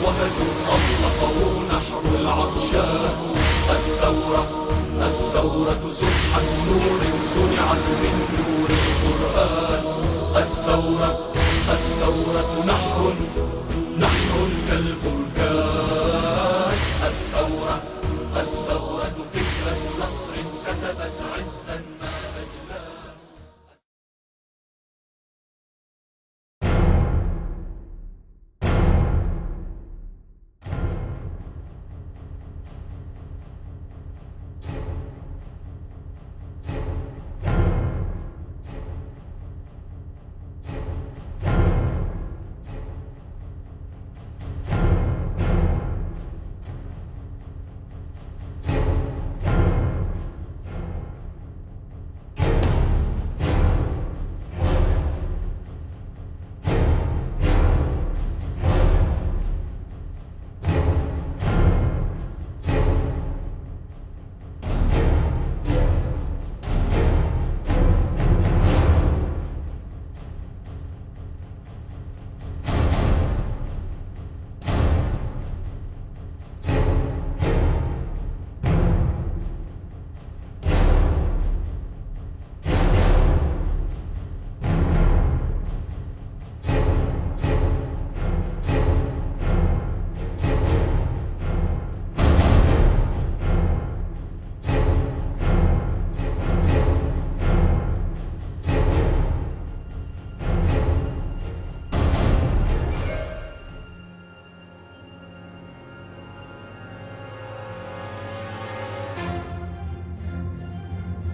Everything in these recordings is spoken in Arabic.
وهجوا أطلقوا نحر العطشان. الثورة سبحة نور صنعت من نور القرآن. الثورة نحر كالبركان. الثورة فكرة نصر كتبت عزا ما أجلاه.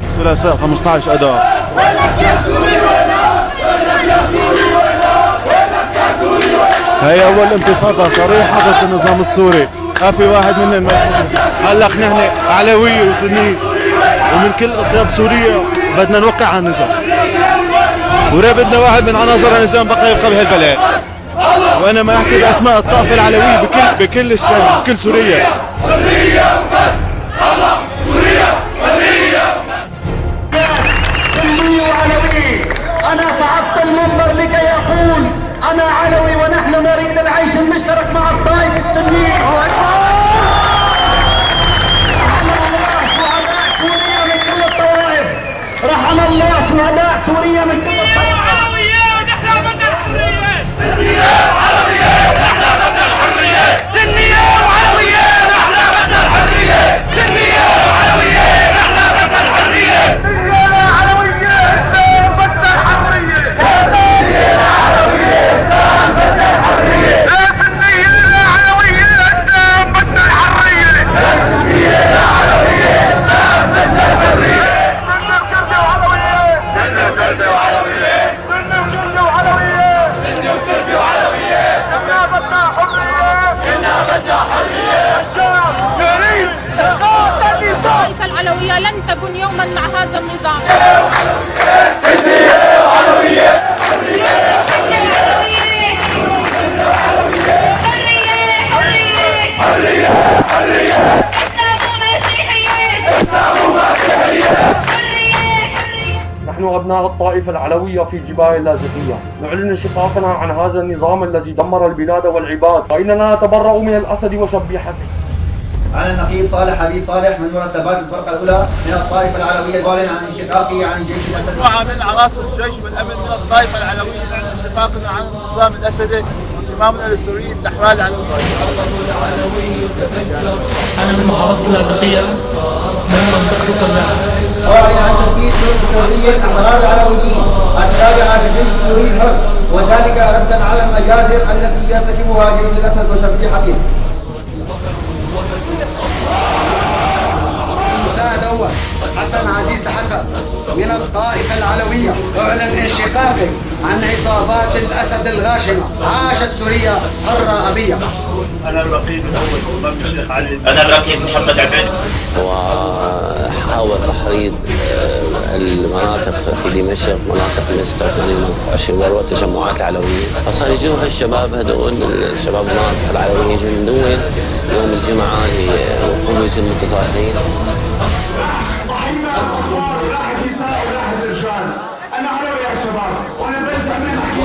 الثلاثاء 15 أذار. هي أول انتفاضة صريحة ضد النظام السوري. ما في واحد مننا هلا نحن علوية وسنية ومن كل أطياف سوريا بدنا نوقع على النظام، ولا بدنا واحد من عناصر النظام بقى يبقى بهالبلد. وأنا ما أحكي بأسماء الطائفة العلوية بكل الشام بكل سوريا. أنا صعدت المنبر لكي أقول أنا علوي ونحن نريد العيش المشترك مع الطائفة السنية. رحم الله شهداء سوريا من كل الطوائف. علوية ونحن بدنا الحرية. سنية وعلوية نحن بدنا الحرية. سنية وعلوية نحن بدنا الحرية. سنية وعلوية نحن بدنا الحرية. الطائفة العلوية لن تكن يوما مع هذا النظام. نحن أبناء الطائفة العلوية في جبال اللاذقية نعلن انشقاقنا عن هذا النظام الذي دمر البلاد والعباد، فإننا نتبرأ من الأسد وشبيحته. أنا النقيب صالح حبيب صالح من مرتبات الفرقة الأولى من الطائفة العلوية الأعلن عن انشقاقي عن الجيش الأسدي. مجموعة من عناصر الجيش والأمن من الطائفة العلوية نعلن انشقاقنا عن النظام الأسدي وانضمامنا للسوريين الدحراء العلوية. أنا من محافظة اللاذقية من منطقة القلاع. أعلن عن تنفيذ سرية أحرار العلويين التابعة للجيش السوري الحر، وذلك ردا على المجازر التي يرتكبها جيش الأسد وشبيحته. مساعد أول حسن عزيز حسن من الطائفة العلوية أعلن انشقاقي عن عصابات الأسد الغاشمة. عاشت سوريا حرة أبية. أنا الرقيب الأول من الشيخ علي. أنا الرقيب محمد عبيد. وحاول تحريض المناطق في دمشق، مناطق التي تستوطن منطقة الشباب والتجمعات العلوية، فصار يجوا هالشباب هذول الشباب المناطق العلوية يجوا من دول يوم الجمعة هم يصيروا متظاهرين. أنا علوي يا شباب وأنا بنزع من الحكي